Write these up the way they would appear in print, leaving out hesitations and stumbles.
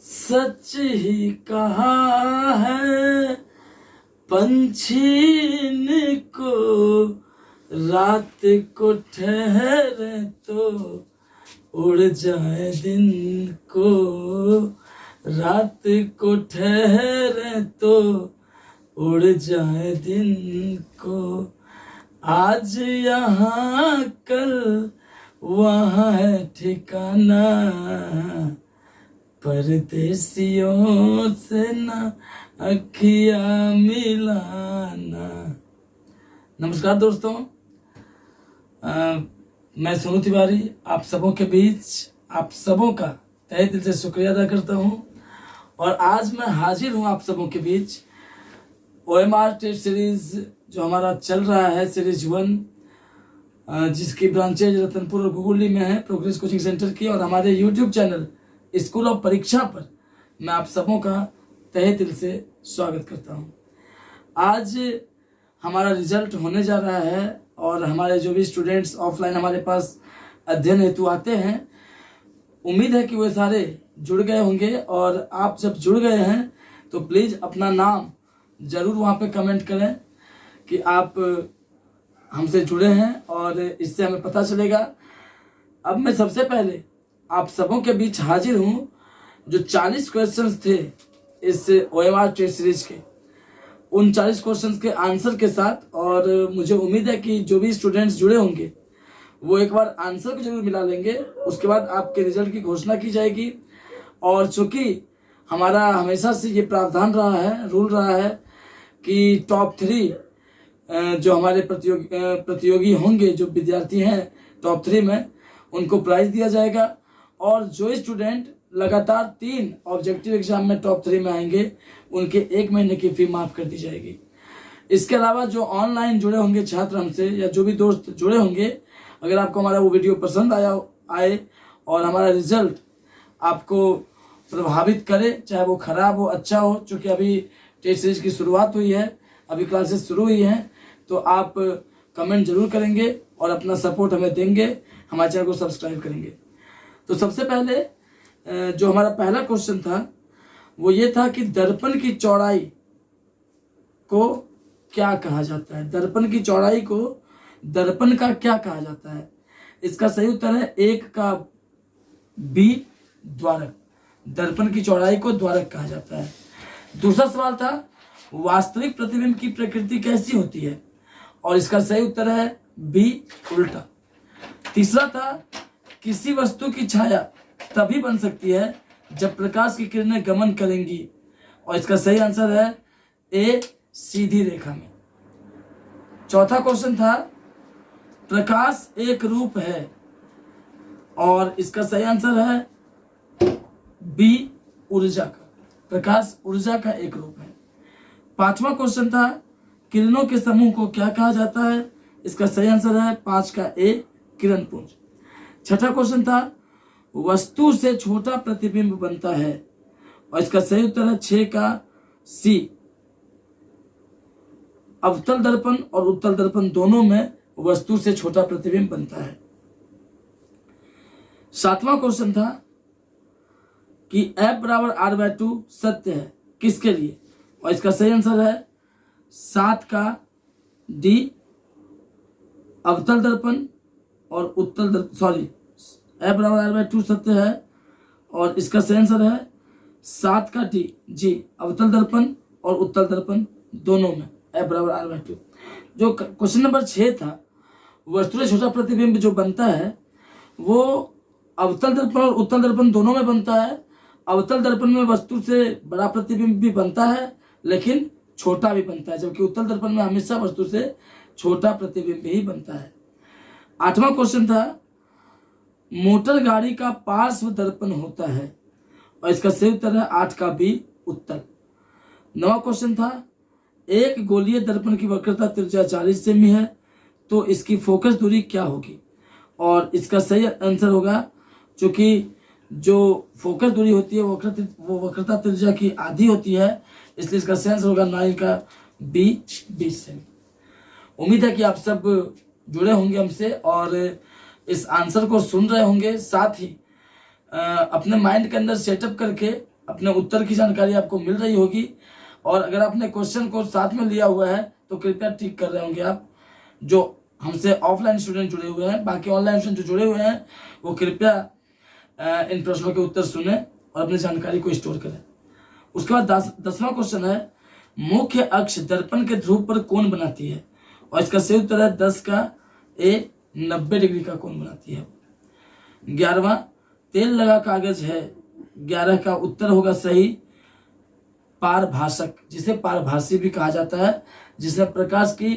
सच ही कहा है पंछी ने को, रात को ठहरे तो उड़ जाए दिन को, रात को ठहरे तो उड़ जाए दिन को। आज यहाँ कल वहाँ है ठिकाना, परदेसियों से ना अखिया मिलाना। नमस्कार दोस्तों, मैं सोनू तिवारी आप सबों के बीच आप सबों का तहे दिल से शुक्रिया अदा करता हूँ। और आज मैं हाजिर हूँ आप सबों के बीच OMR टेस्ट सीरीज जो हमारा चल रहा है, सीरीज 1, जिसकी ब्रांचेज रतनपुर और गुगुली में है, प्रोग्रेस कोचिंग सेंटर की। और हमारे यूट्यूब चैनल स्कूल ऑफ परीक्षा पर मैं आप सबों का तहे दिल से स्वागत करता हूं। आज हमारा रिजल्ट होने जा रहा है और हमारे जो भी स्टूडेंट्स ऑफलाइन हमारे पास अध्ययन हेतु आते हैं, उम्मीद है कि वे सारे जुड़ गए होंगे। और आप जब जुड़ गए हैं तो प्लीज़ अपना नाम ज़रूर वहाँ पे कमेंट करें कि आप हमसे जुड़े हैं, और इससे हमें पता चलेगा। अब मैं सबसे पहले आप सबों के बीच हाजिर हूँ। जो 40 क्वेश्चंस थे इस OMR टेस्ट सीरीज के, उन 40 क्वेश्चंस के आंसर के साथ, और मुझे उम्मीद है कि जो भी स्टूडेंट्स जुड़े होंगे वो एक बार आंसर को जरूर मिला लेंगे। उसके बाद आपके रिजल्ट की घोषणा की जाएगी। और चूँकि हमारा हमेशा से ये प्रावधान रहा है, रूल रहा है कि टॉप 3 जो हमारे प्रतियोगी होंगे, जो विद्यार्थी हैं टॉप 3 में, उनको प्राइज दिया जाएगा। और जो स्टूडेंट लगातार 3 ऑब्जेक्टिव एग्जाम में टॉप 3 में आएंगे, उनके 1 महीने की फी माफ कर दी जाएगी। इसके अलावा जो ऑनलाइन जुड़े होंगे छात्र हमसे, या जो भी दोस्त जुड़े होंगे, अगर आपको हमारा वो वीडियो पसंद आए और हमारा रिजल्ट आपको प्रभावित करे, चाहे वो खराब हो अच्छा हो, चूँकि अभी टेस्ट सीरीज की शुरुआत हुई है, अभी क्लासेस शुरू हुई हैं, तो आप कमेंट जरूर करेंगे और अपना सपोर्ट हमें देंगे, हमारे चैनल को सब्सक्राइब करेंगे। तो सबसे पहले जो हमारा पहला क्वेश्चन था वो ये था कि दर्पण की चौड़ाई को क्या कहा जाता है। दर्पण की चौड़ाई को दर्पण का क्या कहा जाता है? इसका सही उत्तर है 1 का B, द्वारक। दर्पण की चौड़ाई को द्वारक कहा जाता है। दूसरा सवाल था वास्तविक प्रतिबिंब की प्रकृति कैसी होती है, और इसका सही उत्तर है B, उल्टा। तीसरा था किसी वस्तु की छाया तभी बन सकती है जब प्रकाश की किरणें गमन करेंगी, और इसका सही आंसर है A, सीधी रेखा में। चौथा क्वेश्चन था प्रकाश एक रूप है, और इसका सही आंसर है B, ऊर्जा का। प्रकाश ऊर्जा का एक रूप है। पांचवा क्वेश्चन था किरणों के समूह को क्या कहा जाता है? इसका सही आंसर है 5 का A, किरण पुंज। छठा क्वेश्चन था वस्तु से छोटा प्रतिबिंब बनता है, और इसका सही उत्तर है 6 का C, अवतल दर्पण और उत्तल दर्पण दोनों में वस्तु से छोटा प्रतिबिंब बनता है। सातवां क्वेश्चन था कि F बराबर R/2 सत्य है किसके लिए, और इसका सही आंसर है 7 का D, अवतल दर्पण और उत्तल दर्पण। F बराबर R/2 सत्य है, और इसका सही आंसर है 7 का G, अवतल दर्पण और उत्तल दर्पण दोनों में F बराबर R/2। जो क्वेश्चन नंबर 6 था वस्तु से छोटा प्रतिबिंब जो बनता है वो अवतल दर्पण और उत्तल दर्पण दोनों में बनता है। अवतल दर्पण में वस्तु से बड़ा प्रतिबिंब भी बनता है लेकिन छोटा भी बनता है, जबकि उत्तल दर्पण में हमेशा वस्तु से छोटा प्रतिबिंब ही बनता है। आठवां क्वेश्चन था मोटर गाड़ी का पार्श्व दर्पण होता है, और इसका सही उत्तर है 8 का B, उत्तल। नवा क्वेश्चन था एक गोलीय दर्पण की वक्रता त्रिज्या 40 सेमी है, तो इसकी फोकस दूरी क्या होगी, और इसका सही आंसर होगा, चूंकि जो फोकस दूरी होती है वो वक्रता त्रिज्या की आधी होती है, इसलिए इसका सही आंसर होगा 9 का B, 20 सेमी। उम्मीद है कि आप सब जुड़े होंगे हमसे और इस आंसर को सुन रहे होंगे, साथ ही अपने माइंड के अंदर सेटअप करके अपने उत्तर की जानकारी आपको मिल रही होगी। और अगर आपने क्वेश्चन को साथ में लिया हुआ है तो कृपया टिक कर रहे होंगे आप, जो हमसे ऑफलाइन स्टूडेंट जुड़े हुए हैं। बाकी ऑनलाइन स्टूडेंट जो जुड़े हुए हैं वो कृपया इन प्रश्नों के उत्तर सुने और अपनी जानकारी को स्टोर करें। उसके बाद 10वां क्वेश्चन है, मुख्य अक्ष दर्पण के ध्रुव पर कोण बनाती है, और इसका सही उत्तर है 10 का ए, 90 डिग्री का कोण बनाती है। 11वां, तेल लगा कागज है, 11 का उत्तर होगा सही पारभाषक, जिसे पारभासी भी कहा जाता है, जिसमें प्रकाश की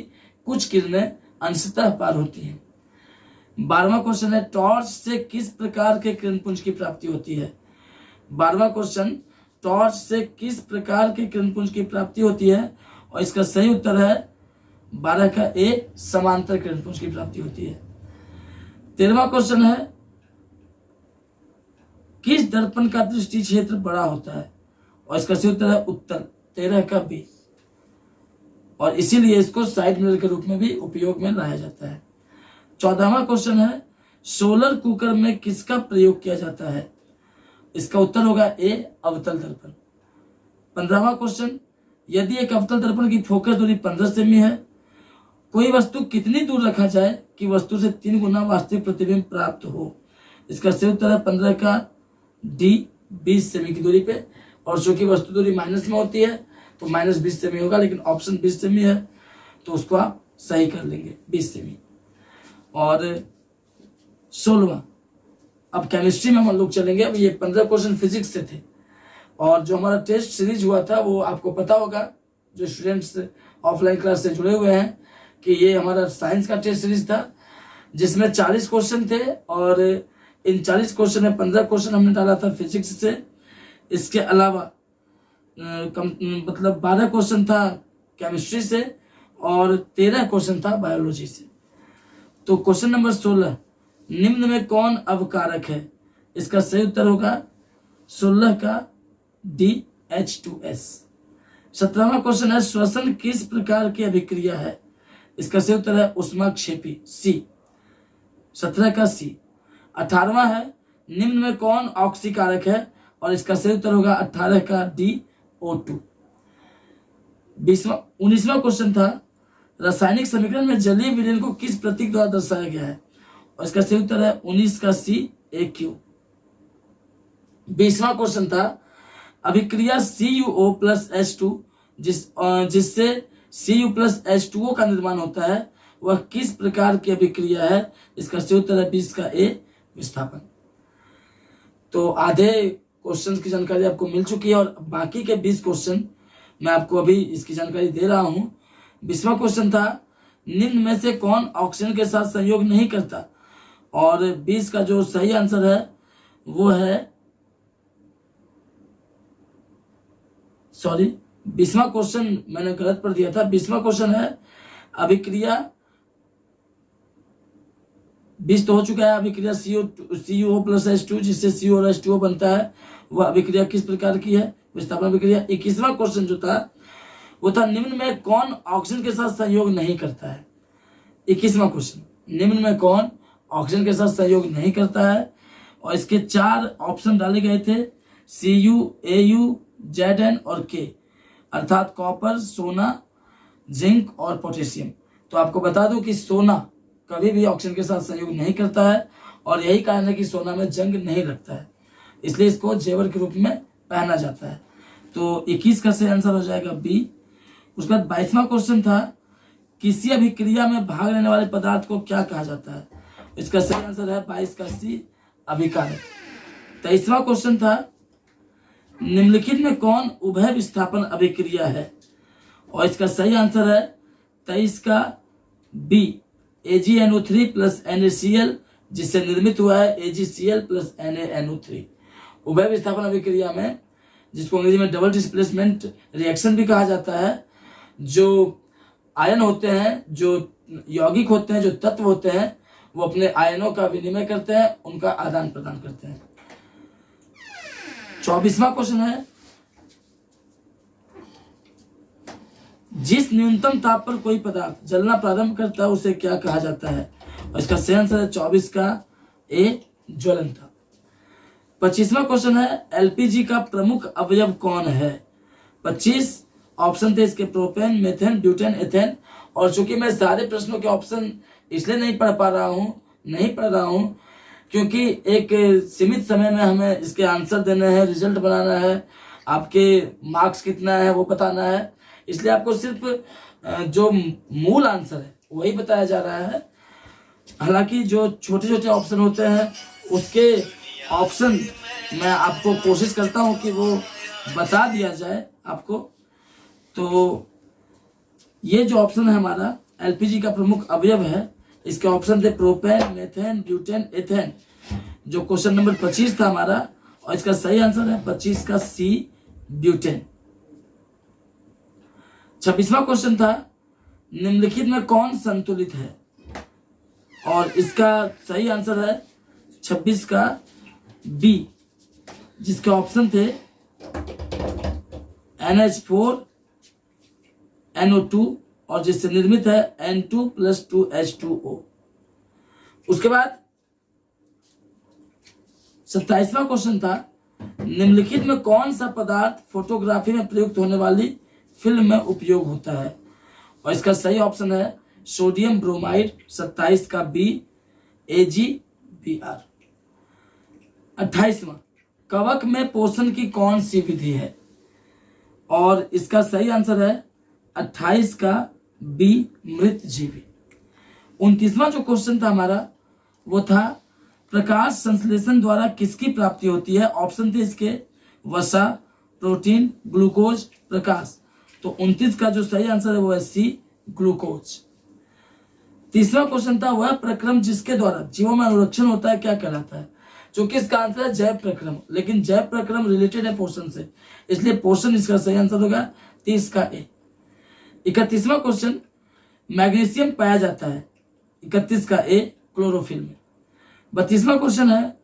कुछ किरणें अंशतः पार होती हैं। 12वां क्वेश्चन है, टॉर्च से किस प्रकार के किरणपुंज की प्राप्ति होती है। 12वां क्वेश्चन, टॉर्च से किस प्रकार के किरणपुंज की प्राप्ति होती है, और इसका सही उत्तर है 12 का ए, समांतर किरणपुंज की प्राप्ति होती है। 13वां क्वेश्चन है, किस दर्पण का दृष्टि क्षेत्र बड़ा होता है, और इसका सही उत्तर है उत्तर, 13 का बी, और इसीलिए इसको साइड मिरर के रूप में भी उपयोग में लाया जाता है। 14वां क्वेश्चन है, सोलर कुकर में किसका प्रयोग किया जाता है, इसका उत्तर होगा ए, अवतल दर्पण। 15वां क्वेश्चन, यदि एक अवतल दर्पण की फोकस दूरी 15 सेमी है, कोई वस्तु कितनी दूर रखा जाए कि वस्तु से 3 गुना वास्तविक प्रतिबिंब प्राप्त हो, इसका सही उत्तर है 15 का डी, 20 सेमी की दूरी पे। और चूंकि वस्तु दूरी माइनस में होती है तो -20 सेमी होगा, लेकिन ऑप्शन 20 सेमी है तो उसको आप सही कर लेंगे, 20 सेमी। और 16वां, अब केमिस्ट्री में हम लोग चलेंगे। अब ये 15 क्वेश्चन फिजिक्स से थे, और जो हमारा टेस्ट सीरीज हुआ था वो आपको पता होगा, जो स्टूडेंट्स ऑफलाइन क्लास से जुड़े हुए हैं, कि ये हमारा साइंस का टेस्ट सीरीज था, जिसमें 40 क्वेश्चन थे, और इन 40 क्वेश्चन में 15 क्वेश्चन हमने डाला था फिजिक्स से। इसके अलावा मतलब 12 क्वेश्चन था केमिस्ट्री से, और 13 क्वेश्चन था बायोलॉजी से। तो क्वेश्चन नंबर 16, निम्न में कौन अवकारक है, इसका सही उत्तर होगा 16 का डी, H2S। 17वां क्वेश्चन है, श्वसन किस प्रकार की अभिक्रिया है, इसका सही उत्तर है ऊष्माक्षेपी, सी, 17 का सी। 18वां है, निम्न में कौन ऑक्सीकारक है, और इसका सही उत्तर होगा 18 का डी, O2। 19वां क्वेश्चन था, रासायनिक समीकरण में जलीय विलयन को किस प्रतीक द्वारा दर्शाया गया है, और इसका सही उत्तर है 19 का सी, AQ। 20वां क्वेश्चन था, अभिक्रिया CuO प्लस H2 जिससे Cu प्लस H2O का निर्माण होता है, वह किस प्रकार की अभिक्रिया है, इसका सही उत्तर है 20 का ए, विस्थापन। तो आधे क्वेश्चन की जानकारी आपको मिल चुकी है, और बाकी के 20 क्वेश्चन मैं आपको अभी इसकी जानकारी दे रहा हूं। 20वां क्वेश्चन था, निम्न में से कौन ऑक्सीजन के साथ संयोग नहीं करता, और 20 का जो सही आंसर है वो है, सॉरी 20वां क्वेश्चन मैंने गलत पढ़ दिया था। 20वां क्वेश्चन है, अभिक्रिया 20 तो हो चुका है, अभिक्रिया CuO प्लस H2 जिससे CO और H2O बनता है, वह अभिक्रिया किस प्रकार की है, विस्थापन अभिक्रिया। 21वां क्वेश्चन जो था वो था, निम्न में कौन ऑक्सीजन के साथ सहयोग नहीं करता है। 21वां क्वेश्चन, निम्न में कौन ऑक्सीजन के साथ सहयोग नहीं करता है, और इसके 4 ऑप्शन डाले गए थे, Cu, Au, Zn और K, अर्थात कॉपर, सोना, जिंक और पोटेशियम। तो आपको बता दूं कि सोना कभी भी ऑक्सीजन के साथ सहयोग नहीं करता है, और यही कारण है कि सोना में जंग नहीं लगता है, इसलिए इसको जेवर के रूप में पहना जाता है। तो 21 का सही आंसर हो जाएगा बी। उसके बाद 22वां क्वेश्चन था, किसी अभिक्रिया में भाग लेने वाले पदार्थ को क्या कहा जाता है, इसका सही आंसर है 22 का सी, अभिकारक। 23वां क्वेश्चन था, निम्नलिखित में कौन उभय विस्थापन अभिक्रिया है, और इसका सही आंसर है 23 का बी, AgNO3 प्लस NaCl, जिससे निर्मित हुआ है AgCl प्लस NaNO3। उभय विस्थापन अभिक्रिया में, जिसको अंग्रेजी में डबल डिस्प्लेसमेंट रिएक्शन भी कहा जाता है, जो आयन होते हैं, जो यौगिक होते हैं, जो तत्व होते हैं, वो अपने आयनों का विनिमय करते हैं, उनका आदान प्रदान करते हैं। 24वां क्वेश्चन है, जिस न्यूनतम ताप पर कोई पदार्थ जलना प्रारंभ करता है उसे क्या कहा जाता है, और इसका सही आंसर है 24 का ए, ज्वलनता। 25वां क्वेश्चन है एलपीजी का प्रमुख अवयव कौन है। 25 ऑप्शन थे इसके प्रोपेन, मेथेन, ब्यूटेन, एथेन। और चूंकि मैं सारे प्रश्नों के ऑप्शन इसलिए नहीं पढ़ रहा हूँ क्योंकि एक सीमित समय में हमें इसके आंसर देने हैं, रिजल्ट बनाना है, आपके मार्क्स कितना है वो बताना है, इसलिए आपको सिर्फ जो मूल आंसर है वही बताया जा रहा है। हालांकि जो छोटे छोटे ऑप्शन होते हैं उसके ऑप्शन मैं आपको कोशिश करता हूं कि वो बता दिया जाए आपको। तो ये जो ऑप्शन है हमारा एलपीजी का प्रमुख अवयव है, इसके ऑप्शन थे प्रोपेन, मेथेन, ब्यूटेन, एथेन। जो क्वेश्चन नंबर 25 था हमारा, और इसका सही आंसर है 25 का सी, ब्यूटेन। 26वां क्वेश्चन था निम्नलिखित में कौन संतुलित है, और इसका सही आंसर है 26 का बी, जिसके ऑप्शन थे NH4, NO2 और जिससे निर्मित है N2+2H2O। उसके बाद 27वां क्वेश्चन था निम्नलिखित में कौन सा पदार्थ फोटोग्राफी में प्रयुक्त होने वाली फिल्म में उपयोग होता है, और इसका सही ऑप्शन है सोडियम ब्रोमाइड, 27 का बी, AgBr। 28वां कवक में पोषण की कौन सी विधि है, और इसका सही आंसर है 28 का बी, मृतजीवी। 29वां जो क्वेश्चन था हमारा वो था प्रकाश संश्लेषण द्वारा किसकी प्राप्ति होती है। ऑप्शन थे इसके वसा, प्रोटीन, ग्लूकोज, प्रकाश। तो 29 का जो सही आंसर है वो है सी, ग्लूकोज। 30वां क्वेश्चन था वह प्रक्रम जिसके द्वारा जीवों में अनुरक्षण होता है क्या कहलाता है। चूंकि इसका आंसर है जैव प्रक्रम, लेकिन जैव प्रक्रम रिलेटेड है पोषण से, इसलिए पोषण इसका सही आंसर होगा 30 का ए। 31वां क्वेश्चन मैग्नीशियम पाया जाता है, 31 का ए, क्लोरोफिल में। 32वां क्वेश्चन है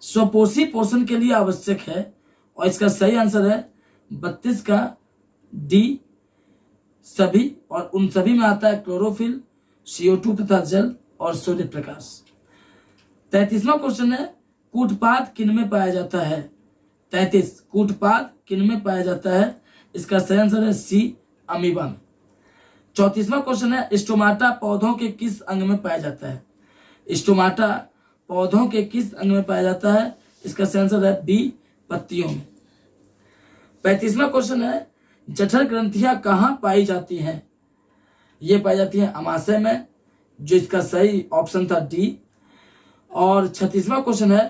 स्वपोषी पोषण के लिए आवश्यक है, और इसका सही आंसर है 32 का डी, सभी। और उन सभी में आता है क्लोरोफिल, CO2 तथा जल और सूर्य प्रकाश। 33वां क्वेश्चन है कूटपाद किन में पाया जाता है। 33 कूटपाद किन में पाया जाता है, इसका सही आंसर है सी, अमीबा में। 34वां क्वेश्चन है स्टोमाटा पौधों के किस अंग में पाया जाता है। स्टोमाटा पौधों के किस अंग में पाया जाता है, इसका सही आंसर है बी, पत्तियों में। 35वां क्वेश्चन है जठर ग्रंथियां कहां पाई जाती हैं। ये पाई जाती हैं अमाशय में, जो इसका सही ऑप्शन था डी। और 36वां क्वेश्चन है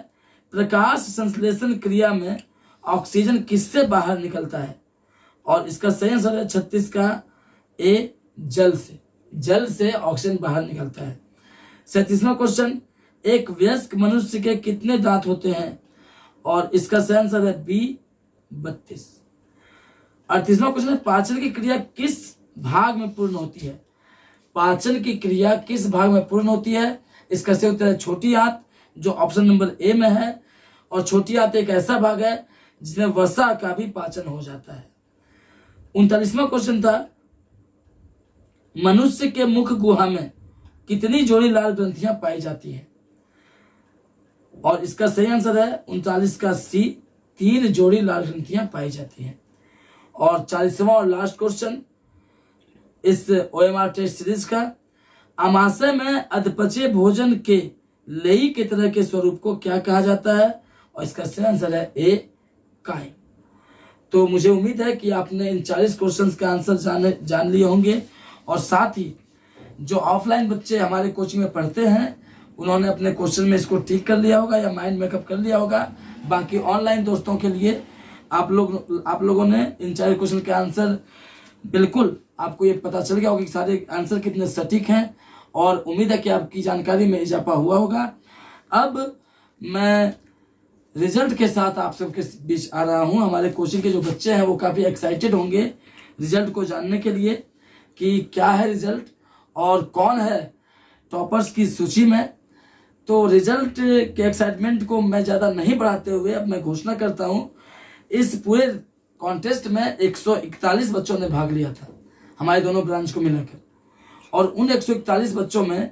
प्रकाश संश्लेषण क्रिया में ऑक्सीजन किससे बाहर निकलता है, और इसका सही आंसर है 36 का ए, जल से। जल से ऑक्सीजन बाहर निकलता है। 37वां क्वेश्चन एक वयस्क मनुष्य के कितने दांत होते हैं, और इसका सही आंसर है बी, 32। 38वां क्वेश्चन है पाचन की क्रिया किस भाग में पूर्ण होती है। पाचन की क्रिया किस भाग में पूर्ण होती है, इसका सही उत्तर है छोटी आंत, जो ऑप्शन नंबर ए में है। और छोटी आंत एक ऐसा भाग है जिसमें वसा का भी पाचन हो जाता है। 39वां क्वेश्चन था मनुष्य के मुख गुहा में कितनी जोड़ी लाल ग्रंथियां पाई जाती हैं, और इसका सही आंसर है 39 का सी, 3 जोड़ी लाल ग्रंथियां पाई जाती हैं। और 40वां और लास्ट क्वेश्चन इस OMR टेस्ट सीरीज का अमाशय में अधपचे भोजन के लेई के तरह के स्वरूप को क्या कहा जाता है, और इसका सही आंसर है ए, काई। तो मुझे उम्मीद है कि आपने इन 40 क्वेश्चंस का आंसर जान लिए होंगे, और साथ ही जो ऑफलाइन बच्चे हमारे कोचिंग में पढ़ते हैं उन्होंने अपने क्वेश्चन में इसको ठीक कर लिया होगा या माइंड मेकअप कर लिया होगा। बाकी ऑनलाइन दोस्तों के लिए आप लोगों ने इन 4 क्वेश्चन के आंसर बिल्कुल आपको ये पता चल गया होगा कि सारे आंसर कितने सटीक हैं, और उम्मीद है कि आपकी जानकारी में इजाफा हुआ होगा। अब मैं रिजल्ट के साथ आप सबके बीच आ रहा हूं। हमारे कोचिंग के जो बच्चे हैं वो काफ़ी एक्साइटेड होंगे रिजल्ट को जानने के लिए कि क्या है रिजल्ट और कौन है टॉपर्स की सूची में। तो रिजल्ट के एक्साइटमेंट को मैं ज़्यादा नहीं बढ़ाते हुए अब मैं घोषणा करता हूँ, इस पूरे कॉन्टेस्ट में 141 बच्चों ने भाग लिया था हमारे दोनों ब्रांच को मिलाकर, और उन 141 बच्चों में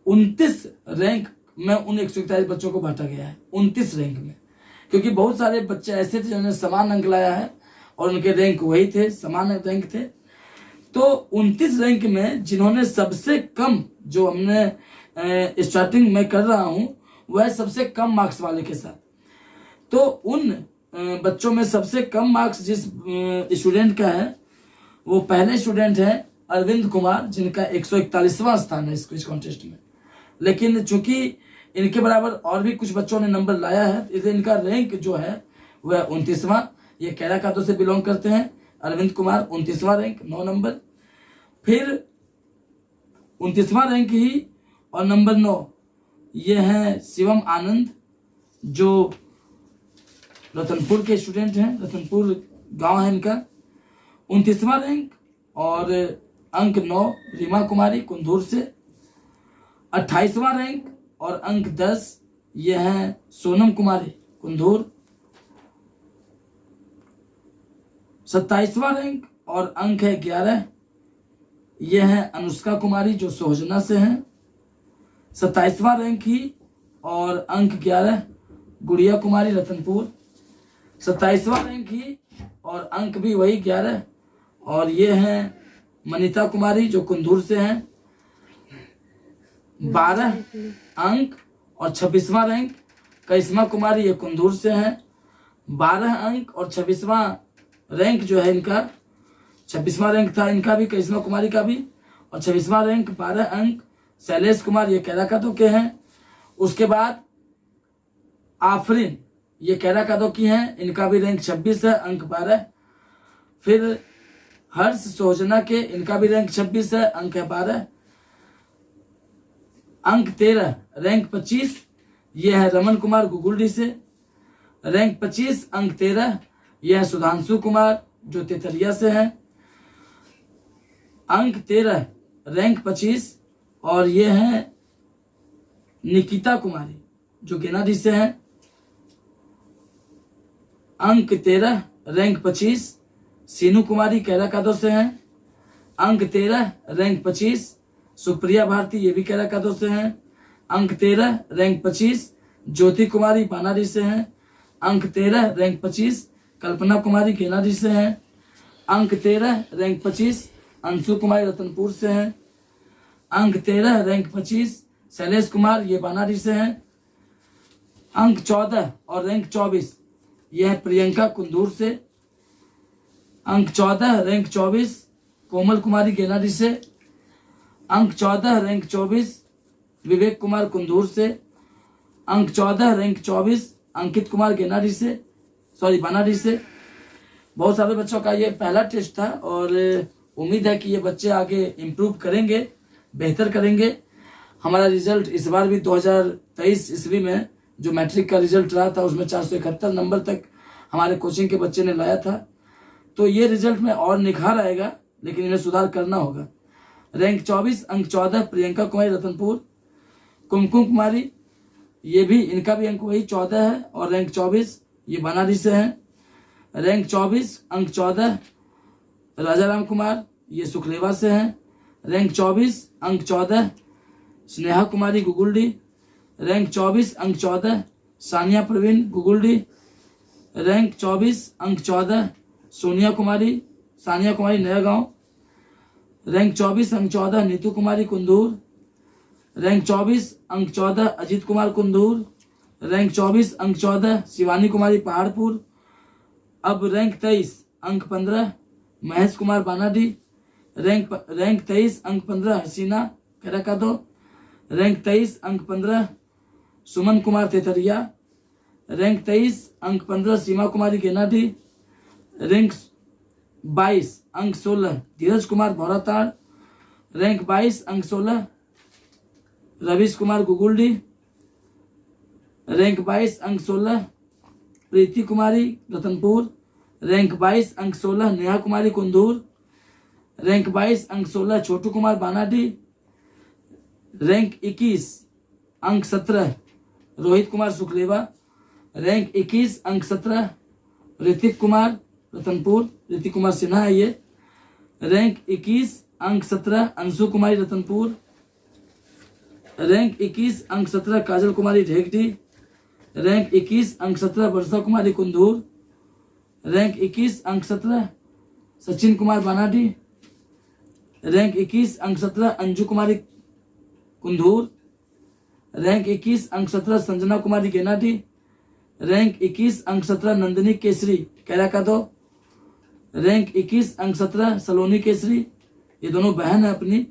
29 रैंक में उन 141 बच्चों को बांटा गया है 29 रैंक में। क्योंकि बहुत सारे बच्चे ऐसे थे जिन्होंने समान अंक लाया है और उनके रैंक वही थे, समान रैंक थे। तो 29 रैंक में जिन्होंने सबसे कम, जो हमने स्टार्टिंग में कर रहा हूं, वह सबसे कम मार्क्स वाले के साथ, तो उन बच्चों में सबसे कम मार्क्स जिस स्टूडेंट का है वो पहले स्टूडेंट है अरविंद कुमार, जिनका 141वां स्थान है इस क्विज कॉन्टेस्ट में। लेकिन चूंकि इनके बराबर और भी कुछ बच्चों ने नंबर लाया है, इसलिए इनका रैंक जो है वह 29वां। ये कैरा कादो से बिलोंग करते हैं। अरविंद कुमार 29वां रैंक, 9 नंबर। फिर 29वां रैंक ही और नंबर 9 ये हैं शिवम आनंद, जो रतनपुर के स्टूडेंट हैं, रतनपुर गांव है इनका। 29वां रैंक और अंक 9 रीमा कुमारी कुंदूर से। 28वां रैंक और अंक 10 ये हैं सोनम कुमारी कुंदूर। 27वां रैंक और अंक है 11 ये हैं अनुष्का कुमारी, जो सोहजना से हैं। 27वां रैंक ही और अंक 11 गुड़िया कुमारी रतनपुर। 27वां रैंक ही और अंक भी वही 11 और ये हैं मनीता कुमारी, जो कुंदूर से हैं। 12 अंक और 26वां रैंक करिश्मा कुमारी, ये कुंदूर से हैं। 12 अंक और 26वां रैंक जो है इनका, 26वां रैंक था इनका भी, करिश्मा कुमारी का भी, और 26वां रैंक 12 अंक शैलेश कुमार, ये कैरा कादो के हैं। उसके बाद आफरीन, ये कैरा कादो की हैं, इनका भी रैंक 26 है, अंक 12। फिर हर्ष सोहजना के, इनका भी रैंक 26 है, अंक है 12। अंक 13 रैंक 25 ये है रमन कुमार गुगुल्डी से। रैंक 25 अंक 13 ये है सुधांशु कुमार, जो तेतरिया से हैं। अंक 13 रैंक 25 और ये हैं निकिता कुमारी, जो गेनाडी से हैं। अंक 13 रैंक 25 सीनू कुमारी कैरा कादो से हैं। अंक 13 रैंक 25 सुप्रिया भारती, ये भी कैरा कादो से हैं। अंक 13 रैंक 25 ज्योति कुमारी बानाडी से हैं। अंक 13 रैंक 25 कल्पना कुमारी गेनाडी से हैं। अंक 13 रैंक 25 अंशु कुमारी रतनपुर से हैं। अंक 13 रैंक 25 शैलेश कुमार, ये बानाडी से हैं। अंक 14 और रैंक 24 ये है प्रियंका कुंदूर से। अंक 14 रैंक 24 कोमल कुमारी गेनाडी से। अंक 14 रैंक 24 विवेक कुमार कुंदूर से। अंक 14 रैंक 24 अंकित कुमार गेनाडी से, बानाडी से। बहुत सारे बच्चों का ये पहला टेस्ट था और उम्मीद है कि ये बच्चे आगे इम्प्रूव करेंगे, बेहतर करेंगे। हमारा रिजल्ट इस बार भी 2023 ईस्वी में जो मैट्रिक का रिजल्ट रहा था उसमें 471 नंबर तक हमारे कोचिंग के बच्चे ने लाया था। तो ये रिजल्ट में और निखार आएगा, लेकिन इन्हें सुधार करना होगा। रैंक 24 अंक 14 प्रियंका कुमारी रतनपुर। कुमकुम कुमारी, ये भी, इनका भी अंक वही 14 है और रैंक 24 ये बनारसी से हैं। रैंक 24 अंक 14 राजाराम कुमार, ये सुखलेवा से हैं। रैंक 24 अंक 14 स्नेहा कुमारी गुगुल्डी। रैंक 24 अंक 14 सानिया प्रवीण गुगुल्डी। रैंक 24 अंक 14 सानिया कुमारी नया गांव। रैंक 24 अंक 14 नीतू कुमारी कुंदूर। रैंक 24 अंक 14 अजीत कुमार कुंदूर। रैंक 24 अंक 14 शिवानी कुमारी पहाड़पुर। अब रैंक 23 अंक 15 महेश कुमार बानाडी। रैंक 23 अंक 15 हसीना कैराकादो। रैंक 23 अंक 15 सुमन कुमार तेतरिया। रैंक 23 अंक 15 सीमा कुमारी गेनाडी। रैंक 22 अंक 16 धीरज कुमार भौराताड़। रैंक 22 अंक 16 रवीश कुमार गुगुल्डी। रैंक 22 अंक 16 प्रीति कुमारी रतनपुर। रैंक 22 अंक 16 नेहा कुमारी कुंदूर। रैंक 22 अंक 16 छोटू कुमार बानाडी। रैंक 21 अंक 17 रोहित कुमार सुखलेवा। रैंक 21 अंक 17 ऋतिक कुमार रतनपुर, ऋतिक कुमार सिन्हा है ये। रैंक 21 अंक 17 अंशु कुमारी रतनपुर। रैंक 21 अंक 17 काजल कुमारी ढेगडी। रैंक 21 अंक 17 वर्षा कुमारी कुंदूर। रैंक 21 अंक 17 सचिन कुमार बानाडी। रैंक 21 अंक 17 अंजू कुमारी कुंदूर। रैंक 21 अंक 17 संजना कुमारी गेनाडी। रैंक 21 अंक 17 नंदिनी केसरी कैराकादो। रैंक 21 अंक 17 सलोनी केसरी। ये दोनों बहन है अपनी,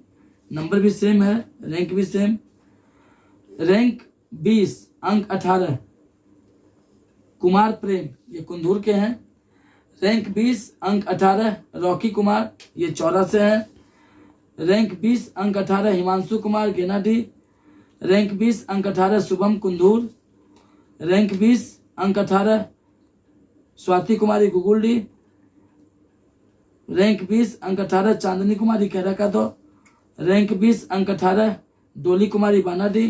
नंबर भी सेम है, रैंक भी सेम। रैंक 20 अंक 18 कुमार प्रेम, ये कुंदूर के हैं। रैंक 20 अंक 18 रॉकी कुमार, ये चौरा से हैं। रैंक 20 अंक 18 हिमांशु कुमार गेनाडी। रैंक 20 अंक 18 शुभम कुंदूर। रैंक 20 अंक 18 स्वाति कुमारी गुगुल्डी। रैंक 20 अंक 18 चांदनी कुमारी कैराकादो। रैंक 20 अंक 18 डोली कुमारी बानाडी।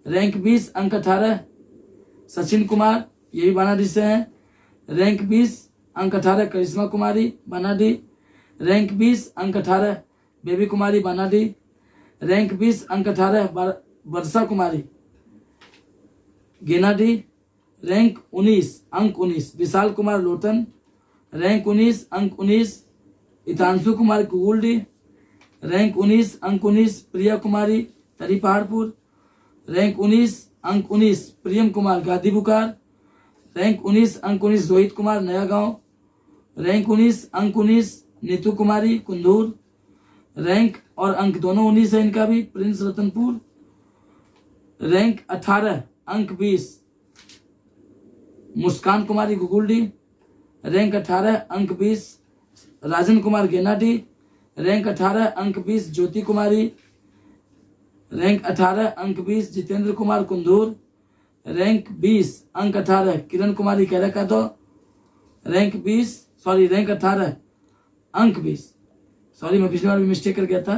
रैंक 20 अंक 18 सचिन कुमार, ये भी बानाडी से हैं। रैंक 20 अंक 18 करिश्मा कुमारी बानाडी। रैंक 20 अंक 18 बेबी कुमारी बानाडी। रैंक 20 अंक 18 वर्षा कुमारी गेनाडी। रैंक 19 अंक 19 विशाल कुमार लोटन। रैंक 19 अंक 19 इतांशु कुमार कुगुल्डी। रैंक 19 अंक 19 प्रिया कुमारी तरी पहाड़पुर। रैंक 19 अंक 19 प्रियम कुमार गादी बुकार। रैंक 19 अंक 19 रोहित कुमार नया गांव। रैंक 19 अंक 19 नीतू कुमारी कुंदूर। रैंक और अंक दोनों 19 है इनका भी, प्रिंस रतनपुर। रैंक 18 अंक 20 मुस्कान कुमारी गुगुल्डी। रैंक 18 अंक 20 राजन कुमार गेनाडी। रैंक 18 अंक 20 ज्योति कुमारी। रैंक 18 अंक 20 जितेंद्र कुमार कुंदूर। रैंक 20 अंक 18 किरण कुमारी कैराकादो। रैंक 18 अंक 20 मैं पिछली बार भी मिस्टेक कर गया था।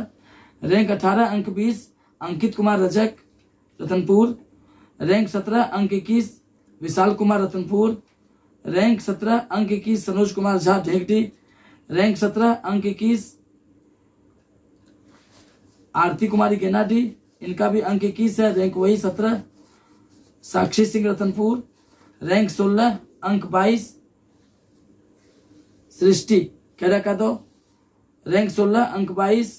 रैंक 18 अंक 20 अंकित कुमार रजक रतनपुर। रैंक 17 अंक 21 विशाल कुमार रतनपुर। रैंक 17 अंक 21 सनोज कुमार झा ढेकडी। रैंक 17 अंक 21 आरती कुमारी गेनाडी, इनका भी अंक 21 है, रैंक वही 17। साक्षी सिंह रतनपुर। रैंक 16 अंक 22 सृष्टि कैराकादो। रैंक 16 अंक 22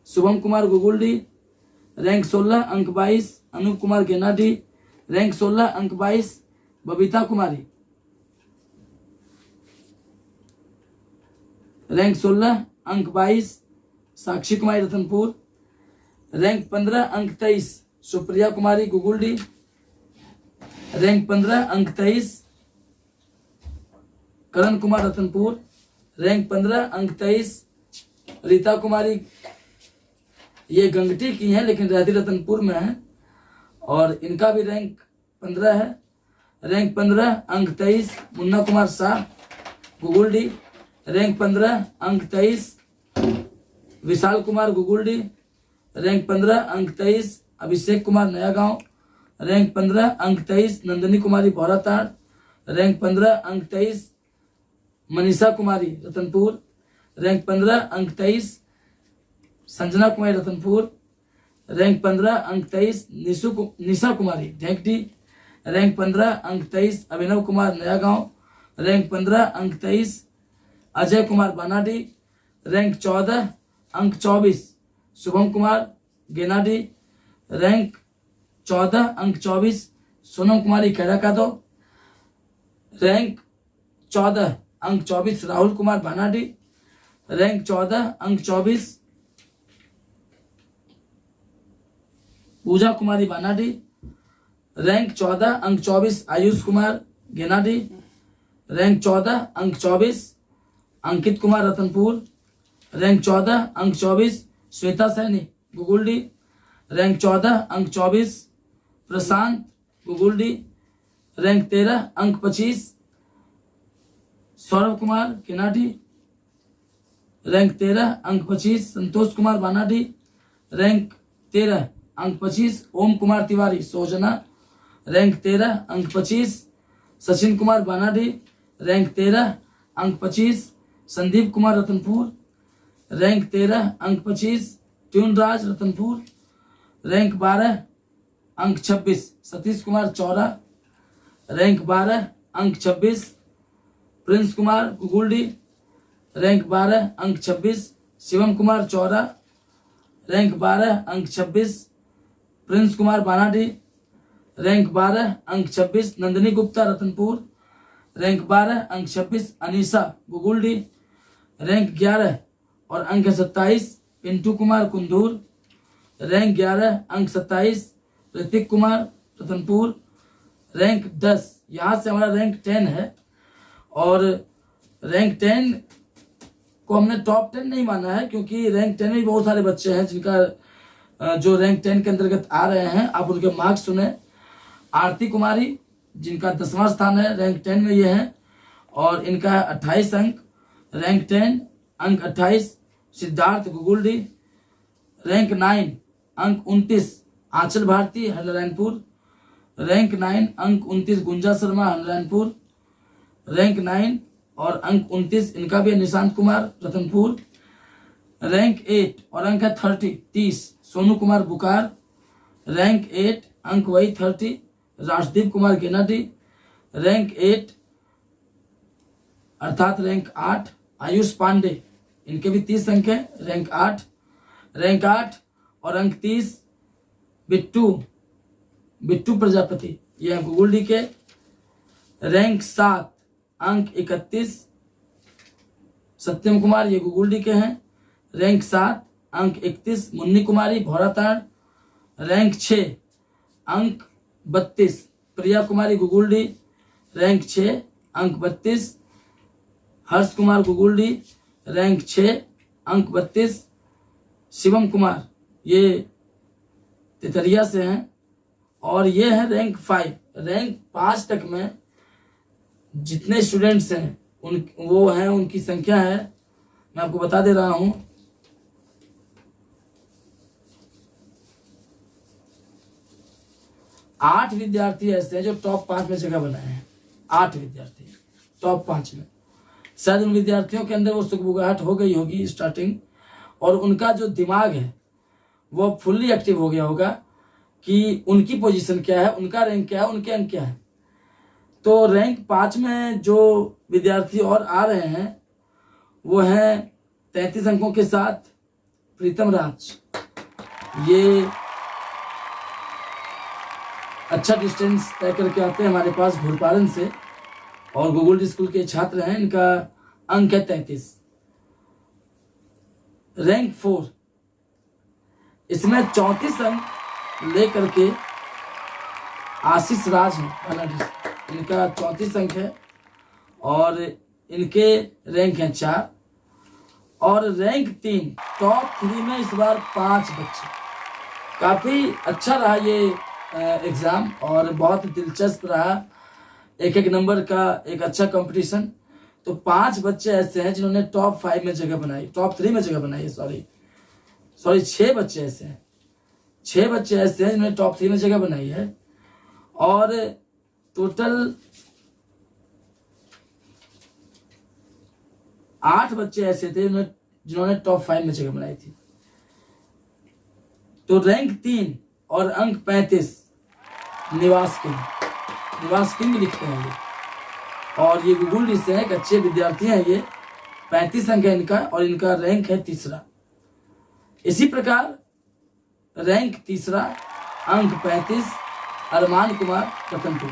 शुभम कुमार गुगुल्डी। रैंक 16 अंक 22 अनूप कुमार गेनाडी। रैंक 16 अंक 22 बबीता कुमारी। रैंक 16 अंक 22 साक्षी कुमारी रतनपुर। रैंक 15 अंक 23 सुप्रिया कुमारी गुगुल्डी। रैंक 15 अंक 23 करण कुमार रतनपुर। रैंक 15 अंक 23 रीता कुमारी, ये गंगटी की हैं लेकिन रहती रतनपुर में है, और इनका भी रैंक 15 है। रैंक 15 अंक 23 मुन्ना कुमार शाह गुगुल्डी। रैंक 15 अंक 23 विशाल कुमार गुगुल्डी। रैंक 15 अंक 23 अभिषेक कुमार नया गांव। रैंक 15 अंक 23 नंदिनी कुमारी भौराताड़। रैंक 15 अंक 23 मनीषा कुमारी रतनपुर। रैंक 15 अंक 23 संजना कुमारी रतनपुर। रैंक 15 अंक 23 निशा कुमारी ढेंकडी। रैंक 15 अंक 23 अभिनव कुमार नया गांव। रैंक 15 अंक 23 अजय कुमार बानाडी। रैंक 14 अंक 24 शुभम कुमार गेनाडी। रैंक 14 अंक 24 सोनम कुमारी कैराकादो। रैंक 14 अंक 24 राहुल कुमार बानाडी। रैंक 14 अंक 24 पूजा कुमारी बानाडी। रैंक 14 अंक 24 आयुष कुमार गेनाडी। रैंक 14 अंक 24 अंकित कुमार रतनपुर। रैंक 14 अंक 24 श्वेता सैनी गुगुल्डी। रैंक 14 अंक 24 प्रशांत गुगुल्डी। रैंक 13 अंक 25 सौरभ कुमार केनाडी। रैंक 13 अंक 25 संतोष कुमार बानाडी। रैंक 13 अंक 25 ओम कुमार तिवारी सोजना। रैंक 13 अंक 25 सचिन कुमार बानाडी। रैंक 13 अंक 25 संदीप कुमार रतनपुर। रैंक 13 अंक 25 ट्यूनराज रतनपुर। रैंक 12 अंक 26 सतीश कुमार चौरा, रैंक 12 अंक 26 प्रिंस कुमार गुगुल्डी, रैंक 12 अंक 26 शिवम कुमार चौरा, रैंक 12 अंक 26 प्रिंस कुमार बानाडी, रैंक 12 अंक 26 नंदिनी गुप्ता रतनपुर, रैंक 12 अंक 26 अनीसा गुगुल्डी, रैंक 11 और अंक 27 पिंटू कुमार कुंदूर, रैंक 11 अंक 27 ऋतिक कुमार रतनपुर, रैंक 10 यहाँ से हमारा रैंक 10 है। और रैंक 10 को हमने टॉप 10 नहीं माना है, क्योंकि रैंक 10 में बहुत सारे बच्चे हैं जिनका जो रैंक 10 के अंतर्गत आ रहे हैं। आप उनके मार्क्स सुने। आरती कुमारी जिनका 10वां स्थान है, रैंक 10 में ये है और इनका है 28 अंक, रैंक 10 अंक 28 सिद्धार्थ गुगुल्डी, रैंक 9 अंक 29 आंचल भारती हरनारायणपुर, रैंक 9 अंक 29 गुंजा शर्मा हरनारायणपुर, रैंक 9 और अंक 29 इनका भी है निशांत कुमार रतनपुर, रैंक 8 और अंक है 30 सोनू कुमार बुकार, रैंक 8 अंक वही 30 राजदीप कुमार गेनाडी, रैंक 8 अर्थात रैंक 8 आयुष पांडे, इनके भी 30 अंक है, रैंक 8 और अंक 30 बिट्टू प्रजापति, ये है गुगुल्डी के, रैंक 7 अंक 31 सत्यम कुमार, ये गुगुल्डी के हैं, रैंक 7 अंक 31 मुन्नी कुमारी भौराताड़, रैंक 6 अंक 32 प्रिया कुमारी गुगुल्डी, रैंक 6 अंक 32 हर्ष कुमार गुगुल्डी, रैंक 6 अंक 32 शिवम कुमार, ये तितरिया से हैं। और ये है रैंक 5। रैंक 5 तक में जितने स्टूडेंट्स हैं उनकी संख्या है, मैं आपको बता दे रहा हूं। 8 विद्यार्थी ऐसे हैं जो टॉप 5 में जगह बनाए हैं। 8 विद्यार्थी टॉप 5 में। शायद उन विद्यार्थियों के अंदर वो सुगबुगाहट हो गई होगी स्टार्टिंग, और उनका जो दिमाग है वो फुल्ली एक्टिव हो गया होगा कि उनकी पोजीशन क्या है, उनका रैंक क्या है, उनके अंक क्या है। तो रैंक 5 में जो विद्यार्थी और आ रहे हैं वो हैं 33 अंकों के साथ प्रीतम राज। ये अच्छा डिस्टेंस तय करके आते हैं हमारे पास घुड़पालन से और गुगुल्डी स्कूल के छात्र हैं। इनका अंक है 33। रैंक 4, इसमें 34 अंक लेकर के आशीष राज हैं, इनका 34 अंक है और इनके रैंक हैं 4। और रैंक 3 टॉप 3 में इस बार 5 बच्चे। काफी अच्छा रहा ये एग्जाम और बहुत दिलचस्प रहा, एक नंबर का एक अच्छा कंपटीशन। तो 5 बच्चे ऐसे हैं जिन्होंने टॉप 5 में जगह बनाई, टॉप 3 में जगह बनाई, सॉरी 6 बच्चे ऐसे हैं, 6 बच्चे ऐसे हैं जिन्होंने टॉप 3 में जगह बनाई है। और टोटल 8 बच्चे ऐसे थे जिन्होंने टॉप 5 में जगह बनाई थी। तो रैंक 3 और अंक 35 निवास किंग लिखते हैं ये, और ये गुगुल्डी से एक अच्छे विद्यार्थी हैं। ये 35 अंक है इनका और इनका रैंक है 3रा। इसी प्रकार रैंक 3रा अंक 35 अरमान कुमार रतनपुर,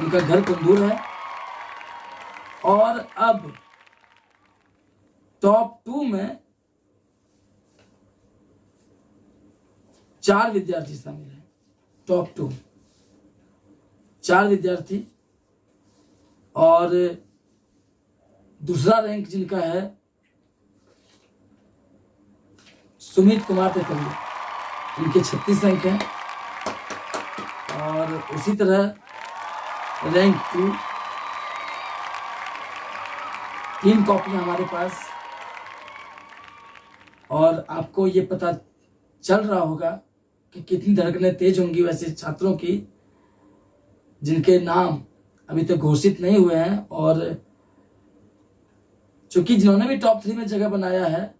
इनका घर कुंदूर है। और अब टॉप 2 में 4 विद्यार्थी शामिल हैं। टॉप 2 4 विद्यार्थी, और दूसरा रैंक जिनका है सुमित कुमार तेतरिया, इनके 36 अंक हैं। और उसी तरह रैंक 2 3 कॉपियां हमारे पास। और आपको ये पता चल रहा होगा कि कितनी धड़कनें तेज होंगी वैसे छात्रों की जिनके नाम अभी तक घोषित नहीं हुए हैं। और चूंकि जिन्होंने भी टॉप 3 में जगह बनाया है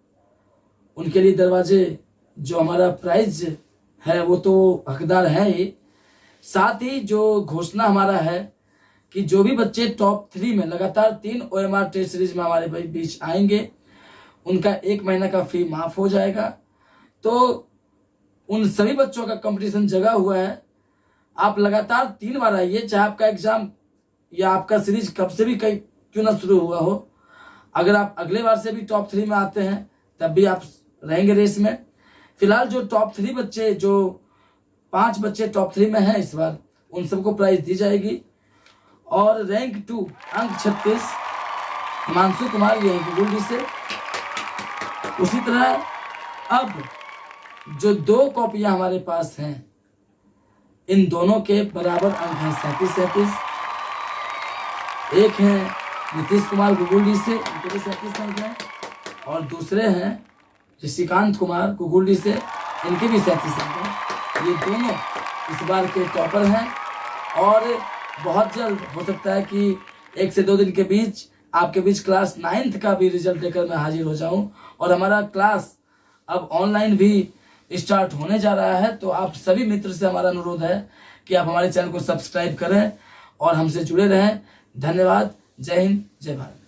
उनके लिए दरवाजे, जो हमारा प्राइज है वो तो हकदार है ही, साथ ही जो घोषणा हमारा है कि जो भी बच्चे टॉप 3 में लगातार 3 OMR टेस्ट सीरीज में हमारे बीच आएंगे उनका 1 महीना का फी माफ हो जाएगा। तो उन सभी बच्चों का कंपटीशन जगा हुआ है। आप लगातार 3 बार आइए, चाहे आपका एग्जाम या आपका सीरीज कब से भी क्यों ना शुरू हुआ हो। अगर आप अगले बार से भी टॉप 3 में आते हैं तब भी आप रहेंगे रेस में। फिलहाल जो टॉप 3 बच्चे, जो 5 बच्चे टॉप 3 में हैं इस बार, उन सबको प्राइज दी जाएगी। और रैंक 2 अंक 36 हिमांशु कुमार, ये गुगुल से। उसी तरह अब जो 2 कॉपियां हमारे पास हैं, इन दोनों के बराबर अंक हैं 37। एक है नीतीश कुमार गुगुल से, उनके भी 37 अंक हैं, और दूसरे हैं ऋषिकांत कुमार गुगुल से, इनके भी 37 अंक हैं। ये दोनों इस बार के टॉपर हैं और बहुत जल्द हो सकता है कि 1 से 2 दिन के बीच आपके बीच क्लास 9th का भी रिजल्ट लेकर मैं हाजिर हो जाऊं। और हमारा क्लास अब ऑनलाइन भी स्टार्ट होने जा रहा है। तो आप सभी मित्र से हमारा अनुरोध है कि आप हमारे चैनल को सब्सक्राइब करें और हमसे जुड़े रहें। धन्यवाद। जय हिंद, जय भारत।